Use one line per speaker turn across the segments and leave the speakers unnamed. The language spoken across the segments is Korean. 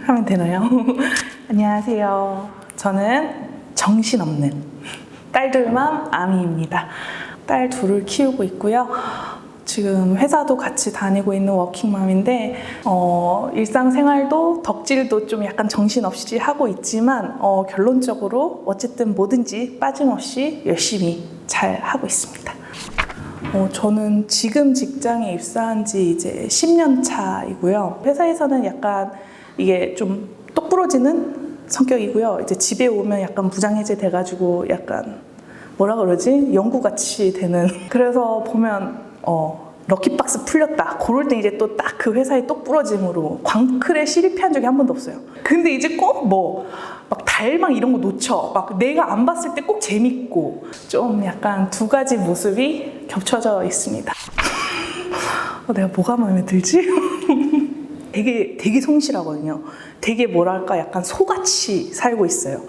하면 되나요? 안녕하세요. 저는 정신없는 딸들맘 아미입니다. 딸 둘을 키우고 있고요. 지금 회사도 같이 다니고 있는 워킹맘인데 일상생활도 덕질도 좀 약간 정신없이 하고 있지만 결론적으로 어쨌든 뭐든지 빠짐없이 열심히 잘 하고 있습니다. 저는 지금 직장에 입사한 지 이제 10년 차이고요. 회사에서는 약간 이게 좀 똑부러지는 성격이고요. 이제 집에 오면 약간 무장해제 돼가지고 약간 뭐라 그러지? 연구같이 되는. 그래서 보면 럭키박스 풀렸다. 그럴 때 이제 또 딱 그 회사의 똑부러짐으로 광클에 실패한 적이 한 번도 없어요. 근데 이제 꼭 막 달망 이런 거 놓쳐. 막 내가 안 봤을 때 꼭 재밌고 좀 약간 두 가지 모습이 겹쳐져 있습니다. 내가 뭐가 마음에 들지? 되게 성실하거든요. 되게 뭐랄까 약간 소같이 살고 있어요.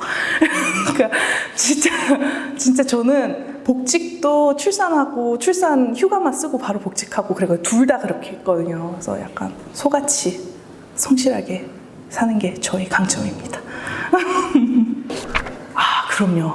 그러니까 진짜 저는 복직도 출산하고 출산 휴가만 쓰고 바로 복직하고 그리고 둘 다 그렇게 했거든요. 그래서 약간 소같이 성실하게 사는 게 저의 강점입니다. 그럼요.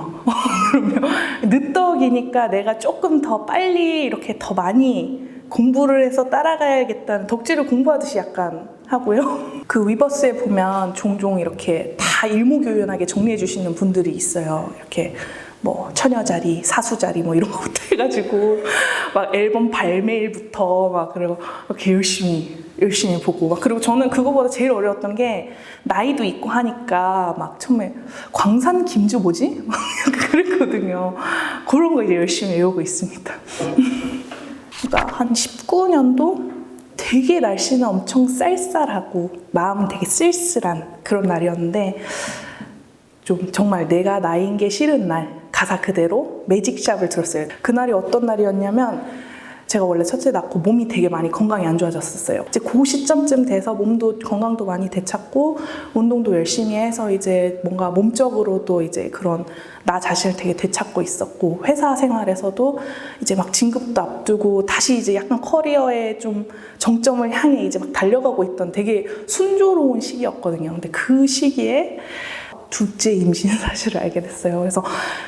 늦덕이니까 내가 조금 더 빨리 이렇게 더 많이 공부를 해서 따라가야겠다는 덕질을 공부하듯이 약간 하고요. 그 위버스에 보면 종종 이렇게 다 일목요연하게 정리해 주시는 분들이 있어요. 이렇게 뭐 처녀자리, 사수자리 뭐 이런 거부터 해가지고 막 앨범 발매일부터 막 그리고 이렇게 열심히 보고 막 그리고 저는 그거보다 제일 어려웠던 게 나이도 있고 하니까 막 처음에 광산 김주 뭐지? 막 그랬거든요. 그런 거 이제 열심히 외우고 있습니다. 그러니까 한 19년도 되게 날씨는 엄청 쌀쌀하고 마음은 되게 쓸쓸한 그런 날이었는데 좀 정말 내가 나인 게 싫은 날 가사 그대로 매직샵을 들었어요. 그날이 어떤 날이었냐면 제가 원래 첫째 낳고 몸이 되게 많이 건강이 안 좋아졌었어요. 이제 그 시점쯤 돼서 몸도 건강도 많이 되찾고 운동도 열심히 해서 이제 뭔가 몸적으로도 이제 그런 나 자신을 되게 되찾고 있었고 회사 생활에서도 이제 막 진급도 앞두고 다시 이제 약간 커리어의 좀 정점을 향해 이제 막 달려가고 있던 되게 순조로운 시기였거든요. 근데 그 시기에 둘째 임신 사실을 알게 됐어요. 그래서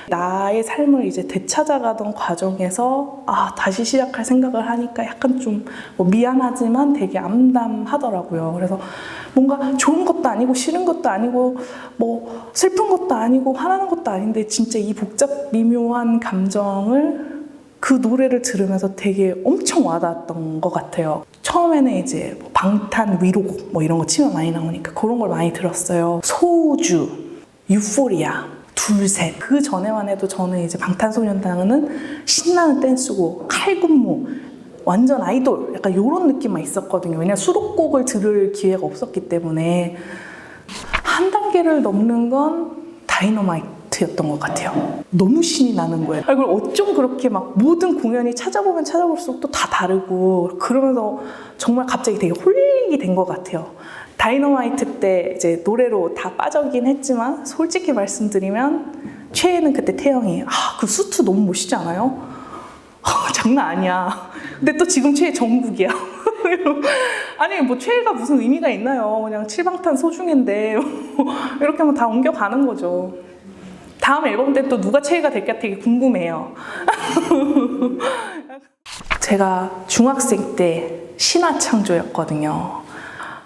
나의 삶을 이제 되찾아가던 과정에서 다시 시작할 생각을 하니까 약간 좀 미안하지만 되게 암담하더라고요. 그래서 뭔가 좋은 것도 아니고 싫은 것도 아니고 뭐 슬픈 것도 아니고 화나는 것도 아닌데 진짜 이 미묘한 감정을 그 노래를 들으면서 되게 엄청 와닿았던 것 같아요. 처음에는 이제 방탄 위로곡 뭐 이런 거 치면 많이 나오니까 그런 걸 많이 들었어요. 소우주, 유포리아, 둘셋. 그 전에만 해도 저는 이제 방탄소년단은 신나는 댄스고 칼군무, 완전 아이돌 약간 이런 느낌만 있었거든요. 왜냐면 수록곡을 들을 기회가 없었기 때문에 한 단계를 넘는 건 다이너마이트였던 것 같아요. 너무 신이 나는 거예요. 그걸 어쩜 그렇게 막 모든 공연이 찾아보면 찾아볼수록 또 다 다르고 그러면서 정말 갑자기 되게 홀리게 된 것 같아요. 다이너마이트 때 이제 노래로 다 빠져긴 했지만 솔직히 말씀드리면 최애는 그때 태영이 그 수트 너무 멋있지 않아요? 장난 아니야. 근데 또 지금 최애 정국이야. 아니 뭐 최애가 무슨 의미가 있나요? 그냥 칠방탄 소중인데 이렇게 하면 다 옮겨가는 거죠. 다음 앨범 때 또 누가 최애가 될까 되게 궁금해요. 제가 중학생 때 신화창조였거든요.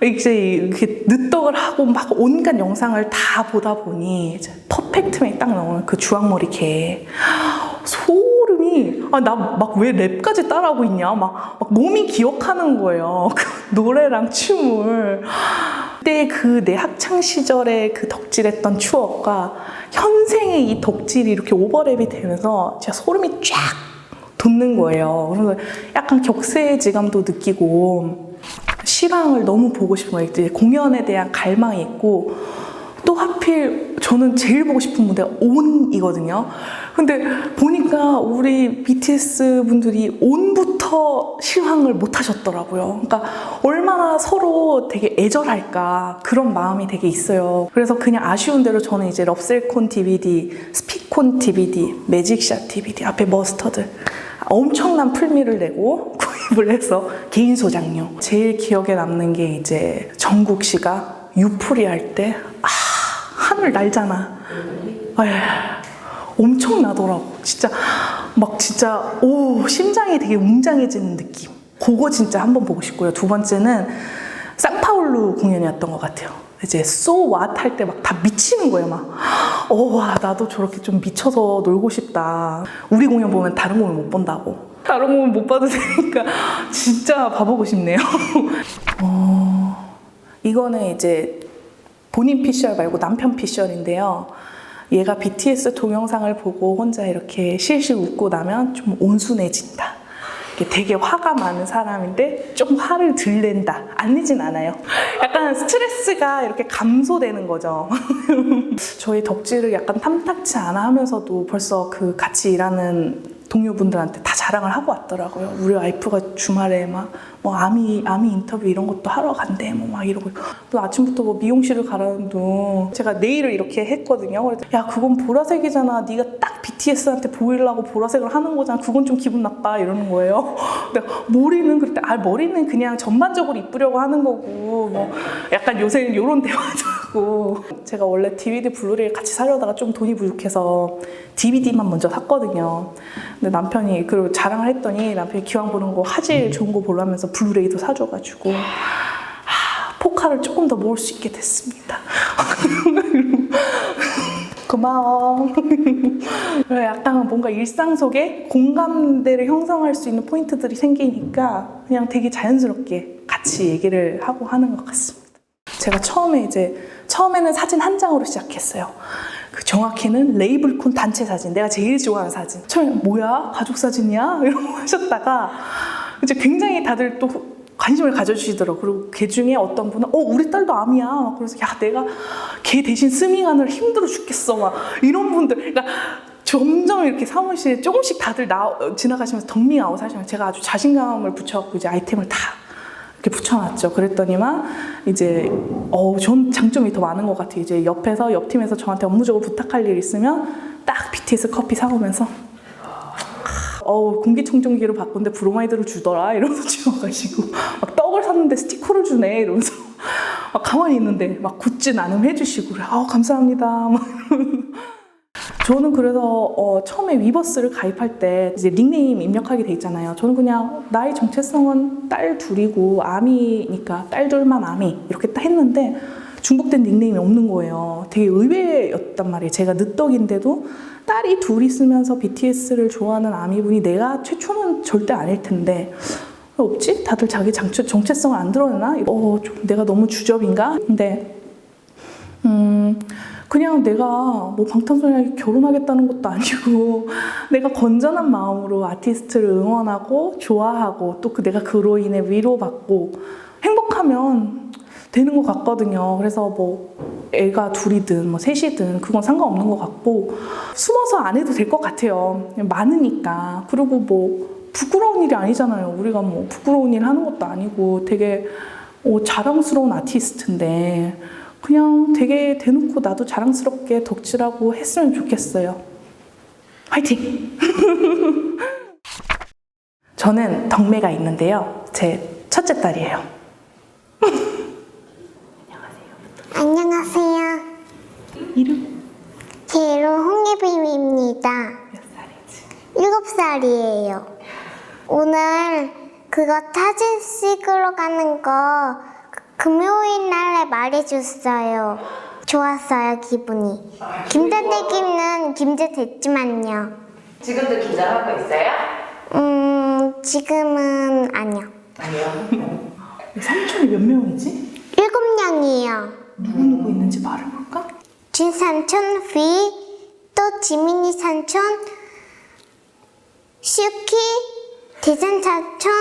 이제 이렇게 늦덕을 하고 막 온갖 영상을 다 보다 보니 이제 퍼펙트맨이 딱 나오는 그 주황머리 개 소름이 나 막 왜 랩까지 따라하고 있냐 막 몸이 기억하는 거예요. 그 노래랑 춤을 그때 그 내 학창 시절에 그 덕질했던 추억과 현생의 이 덕질이 이렇게 오버랩이 되면서 진짜 소름이 쫙 돋는 거예요. 그래서 약간 격세지감도 느끼고 시방을 너무 보고 싶은 거예요. 이제 공연에 대한 갈망이 있고 또 하필 저는 제일 보고 싶은 무대가 온이거든요. 근데 보니까 우리 BTS 분들이 온부터 실황을 못 하셨더라고요. 그러니까 얼마나 서로 되게 애절할까 그런 마음이 되게 있어요. 그래서 그냥 아쉬운 대로 저는 이제 럽셀콘 DVD, 스피콘 DVD, 매직샷 DVD 앞에 머스터드 엄청난 풀미를 내고 구입을 해서 개인 소장용. 제일 기억에 남는 게 이제 정국 씨가 유풀이 할 때 하늘 날잖아. 엄청 나더라고. 진짜 막 진짜 심장이 되게 웅장해지는 느낌. 그거 진짜 한번 보고 싶고요. 두 번째는 상파울루 공연이었던 것 같아요. 이제 So What 할 때 막 다 미치는 거예요. 막 와, 나도 저렇게 좀 미쳐서 놀고 싶다. 우리 공연 보면 다른 공연 못 본다고. 다른 공연 못 봐도 되니까 진짜 봐보고 싶네요. 이거는 이제 본인 피셜 말고 남편 피셜인데요. 얘가 BTS 동영상을 보고 혼자 이렇게 실실 웃고 나면 좀 온순해진다. 되게 화가 많은 사람인데 좀 화를 덜 낸다. 안 내진 않아요. 약간 스트레스가 이렇게 감소되는 거죠. 저희 덕질을 약간 탐탁치 않아 하면서도 벌써 그 같이 일하는 동료분들한테 다 자랑을 하고 왔더라고요. 우리 와이프가 주말에 막 뭐 아미 인터뷰 이런 것도 하러 간대 뭐 막 이러고, 또 아침부터 뭐 미용실을 가라는도 제가 네일을 이렇게 했거든요. 그래서 야, 그건 보라색이잖아. 네가 딱 BTS한테 보이려고 보라색을 하는 거잖아. 그건 좀 기분 나빠 이러는 거예요. 근데 머리는 그때 머리는 그냥 전반적으로 이쁘려고 하는 거고 뭐 약간 요새는 이런 대화도. 제가 원래 DVD 블루레이를 같이 사려다가 좀 돈이 부족해서 DVD만 먼저 샀거든요. 근데 남편이 그리고 자랑을 했더니 남편이 기왕 보는 거 화질 좋은 거 보려면서 블루레이도 사줘가지고 포카를 조금 더 모을 수 있게 됐습니다. 고마워. 약간 뭔가 일상 속에 공감대를 형성할 수 있는 포인트들이 생기니까 그냥 되게 자연스럽게 같이 얘기를 하고 하는 것 같습니다. 제가 처음에는 사진 한 장으로 시작했어요. 정확히는 레이블콘 단체 사진, 내가 제일 좋아하는 사진. 처음에 뭐야? 가족 사진이야? 이러고 하셨다가 이제 굉장히 다들 또 관심을 가져주시더라고요. 그리고 걔 중에 어떤 분은 우리 딸도 암이야. 그래서 야, 내가 걔 대신 스밍하느라 힘들어 죽겠어. 막 이런 분들. 그러니까 점점 이렇게 사무실에 조금씩 다들 지나가시면서 덕밍아웃 하시면 제가 아주 자신감을 붙여갖고 이제 아이템을 다 이렇게 붙여놨죠. 그랬더니만 이제 전 장점이 더 많은 것 같아요. 이제 옆 팀에서 저한테 업무적으로 부탁할 일 있으면 딱 BTS 커피 사오면서 공기청정기를 바꾼데 브로마이드를 주더라 이러면서 주워가시고, 막 떡을 샀는데 스티커를 주네 이러면서 막 가만히 있는데 막 굿즈 나눔해주시고 그래. 감사합니다. 막 저는 그래서 처음에 위버스를 가입할 때 이제 닉네임 입력하게 돼 있잖아요. 저는 그냥 나의 정체성은 딸 둘이고 아미니까 딸 둘만 아미 이렇게 딱 했는데 중복된 닉네임이 없는 거예요. 되게 의외였단 말이에요. 제가 늦덕인데도 딸이 둘 있으면서 BTS를 좋아하는 아미분이 내가 최초는 절대 아닐 텐데 없지? 다들 자기 정체성을 안 드러내나? 좀 내가 너무 주접인가? 근데 그냥 내가 뭐 방탄소년단이 결혼하겠다는 것도 아니고 내가 건전한 마음으로 아티스트를 응원하고 좋아하고 또 내가 그로 인해 위로받고 행복하면 되는 것 같거든요. 그래서 뭐 애가 둘이든 뭐 셋이든 그건 상관없는 것 같고 숨어서 안 해도 될 것 같아요. 많으니까. 그리고 뭐 부끄러운 일이 아니잖아요. 우리가 뭐 부끄러운 일 하는 것도 아니고 되게 자랑스러운 아티스트인데 그냥 되게 대놓고 나도 자랑스럽게 덕질하고 했으면 좋겠어요. 화이팅! 저는 덕매가 있는데요. 제 첫째 딸이에요.
안녕하세요.
이름?
제 이름 홍예빈입니다.
몇 살이지?
7살이에요. 오늘 그거 사진 찍으러 가는 거 금요일 날에 말해줬어요. 좋았어요, 기분이. 김자대기는 김자됐지만요.
지금도 김장하고 있어요?
지금은 아니요.
아니요.
삼촌이 몇 명이지?
7명이에요.
누구 있는지 말해볼까?
진삼촌, 휘, 또 지민이 삼촌, 슈키, 대전 삼촌,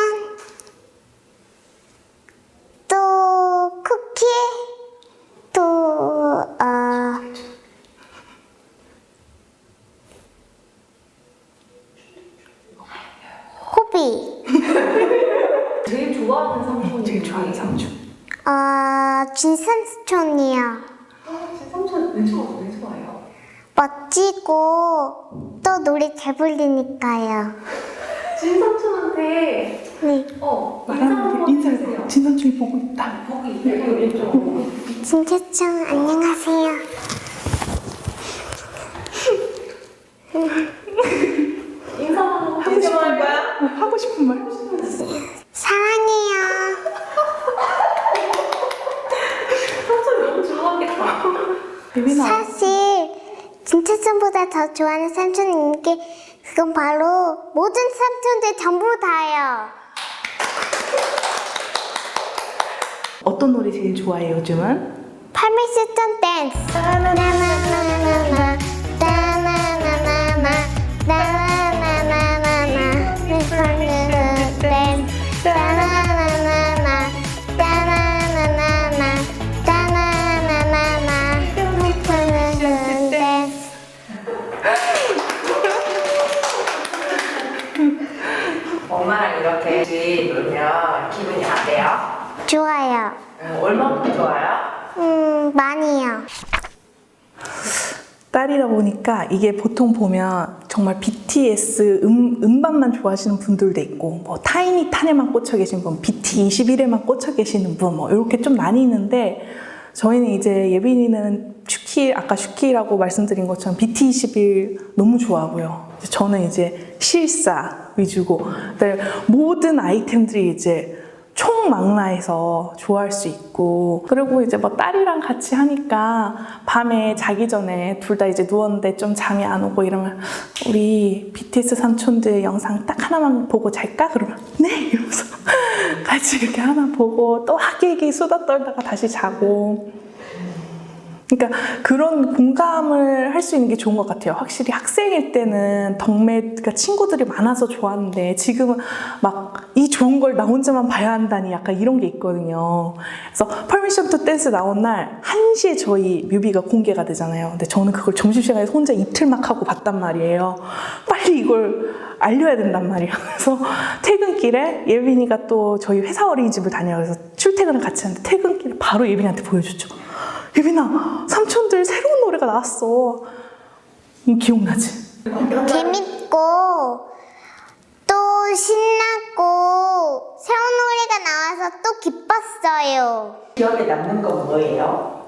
또 쿠키, 또 호비.
제일 좋아하는 삼촌이
제일 좋아하는 삼촌.
진삼촌이요.
삼촌 왜 좋아해요?
멋지고 또 노래 잘 부르니까요.
진삼촌한테
네.
인사 한번 해주세요.
진삼촌이 보고 있다.
보기 이쪽
김태충 안녕하세요.
하고 싶은 거야? 하고 싶은 말?
사랑해요.
삼촌 너무 좋아하겠다.
예빈아.
사실 김태충보다 더 좋아하는 삼촌이 있는 게 그건 바로 모든 삼촌들 전부 다예요.
어떤 노래 제일 좋아해 요즘은?
팔미스톤 댄스. 나나나나나나 나나나나나 나나나나나 팔미스톤 댄스. 나나나나나 나나나나나 나나나나나 팔미스톤 댄스.
엄마랑 이렇게 놀면 기분이 어때요?
좋아요.
얼마큼 좋아요?
많이요.
딸이라 보니까 이게 보통 보면 정말 BTS 음반만 좋아하시는 분들도 있고 뭐 타이니 탄에만 꽂혀 계신 분, BT21에만 꽂혀 계시는 분 뭐 이렇게 좀 나뉘는데 저희는 이제 예빈이는 아까 슈키라고 말씀드린 것처럼 BT21 너무 좋아하고요. 저는 이제 실사 위주고 모든 아이템들이 이제 총망라해서 좋아할 수 있고 그리고 이제 뭐 딸이랑 같이 하니까 밤에 자기 전에 둘 다 이제 누웠는데 좀 잠이 안 오고 이러면 우리 BTS 삼촌들 영상 딱 하나만 보고 잘까? 그러면 네! 이러면서 같이 이렇게 하나 보고 또 하기애기 수다 떨다가 다시 자고 그러니까 그런 공감을 할 수 있는 게 좋은 것 같아요. 확실히 학생일 때는 그러니까 친구들이 많아서 좋았는데 지금은 막 이 좋은 걸 나 혼자만 봐야 한다니 약간 이런 게 있거든요. 그래서 퍼미션 투 댄스 나온 날 1시에 저희 뮤비가 공개가 되잖아요. 근데 저는 그걸 점심시간에 혼자 이틀 막 하고 봤단 말이에요. 빨리 이걸 알려야 된단 말이에요. 그래서 퇴근길에 예빈이가 또 저희 회사 어린이집을 다녀요. 그래서 출퇴근을 같이 하는데 퇴근길에 바로 예빈이한테 보여줬죠. 예빈아, 삼촌들 새로운 노래가 나왔어. 기억나지?
재밌고 또 신나고 새로운 노래가 나와서 또 기뻤어요.
기억에 남는 건 뭐예요?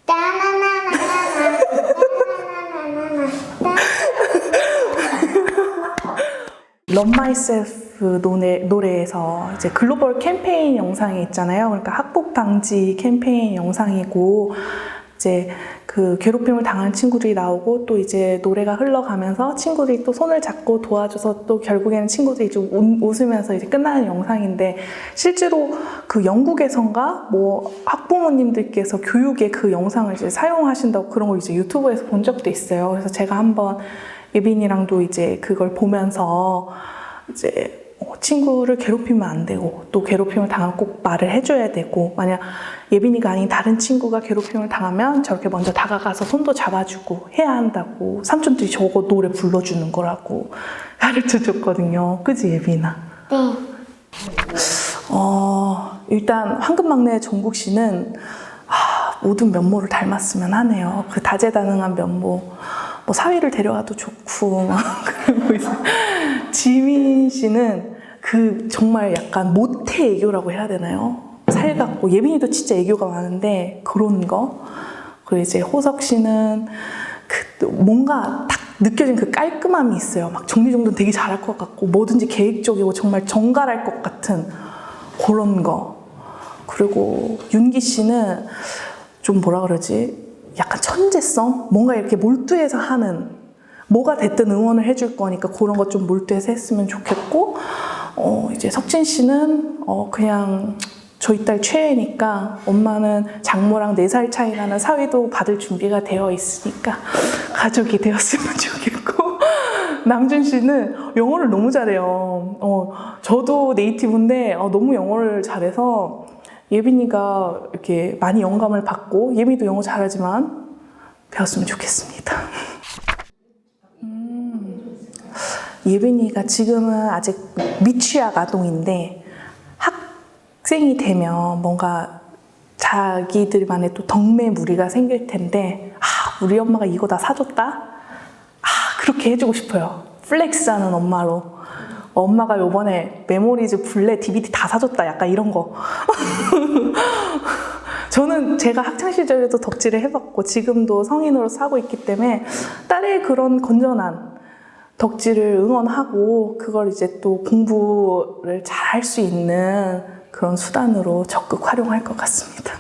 따나나나나나 따나나나나나
Love Myself 노래에서 이제 글로벌 캠페인 영상이 있잖아요. 그러니까 학폭 방지 캠페인 영상이고 이제 그 괴롭힘을 당한 친구들이 나오고 또 이제 노래가 흘러가면서 친구들이 또 손을 잡고 도와줘서 또 결국에는 친구들이 좀 웃으면서 이제 끝나는 영상인데 실제로 그 영국에선가 뭐 학부모님들께서 교육에 그 영상을 이제 사용하신다고 그런 걸 이제 유튜브에서 본 적도 있어요. 그래서 제가 한번 예빈이랑도 이제 그걸 보면서 이제 친구를 괴롭히면 안 되고 또 괴롭힘을 당하면 꼭 말을 해줘야 되고 만약 예빈이가 아닌 다른 친구가 괴롭힘을 당하면 저렇게 먼저 다가가서 손도 잡아주고 해야 한다고 삼촌들이 저거 노래 불러주는 거라고 가르쳐줬거든요. 그지 예빈아?
네.
일단 황금막내 정국 씨는 모든 면모를 닮았으면 하네요. 그 다재다능한 면모. 뭐 사위를 데려가도 좋고 막 그러고 있어요. 지민 씨는 그 정말 약간 모태 애교라고 해야 되나요? 살갑고 예빈이도 진짜 애교가 많은데 그런 거. 그리고 이제 호석 씨는 그 뭔가 딱 느껴진 그 깔끔함이 있어요. 막 정리정돈 되게 잘할 것 같고 뭐든지 계획적이고 정말 정갈할 것 같은 그런 거. 그리고 윤기 씨는 좀 뭐라 그러지? 약간 천재성? 뭔가 이렇게 몰두해서 하는 뭐가 됐든 응원을 해줄 거니까 그런 거 좀 몰두해서 했으면 좋겠고 이제 석진 씨는 그냥 저희 딸 최애니까 엄마는 장모랑 4살 차이 나는 사위도 받을 준비가 되어 있으니까 가족이 되었으면 좋겠고 남준 씨는 영어를 너무 잘해요. 저도 네이티브인데 너무 영어를 잘해서 예빈이가 이렇게 많이 영감을 받고 예빈이도 영어 잘하지만 배웠으면 좋겠습니다. 예빈이가 지금은 아직 미취학 아동인데 학생이 되면 뭔가 자기들만의 또 덕매 무리가 생길 텐데 우리 엄마가 이거 다 사줬다? 그렇게 해주고 싶어요. 플렉스하는 엄마로. 엄마가 요번에 메모리즈 블랙 DVD 다 사줬다 약간 이런 거 저는 제가 학창 시절에도 덕질을 해봤고 지금도 성인으로서 하고 있기 때문에 딸의 그런 건전한 덕질을 응원하고 그걸 이제 또 공부를 잘 할 수 있는 그런 수단으로 적극 활용할 것 같습니다.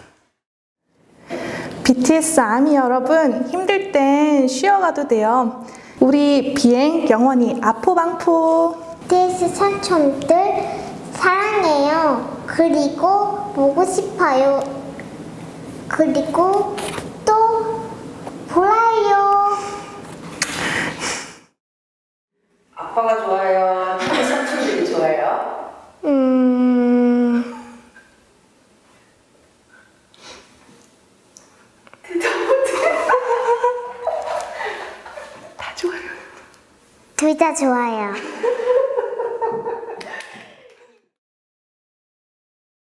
BTS 아미 여러분, 힘들 땐 쉬어가도 돼요. 우리 비행 영원히 아프방푸.
BTS 삼촌들 사랑해요. 그리고 보고 싶어요. 그리고 또 보라요.
아빠가 좋아요? 삼촌들이 좋아요?
다 좋아요.
둘 다 좋아요.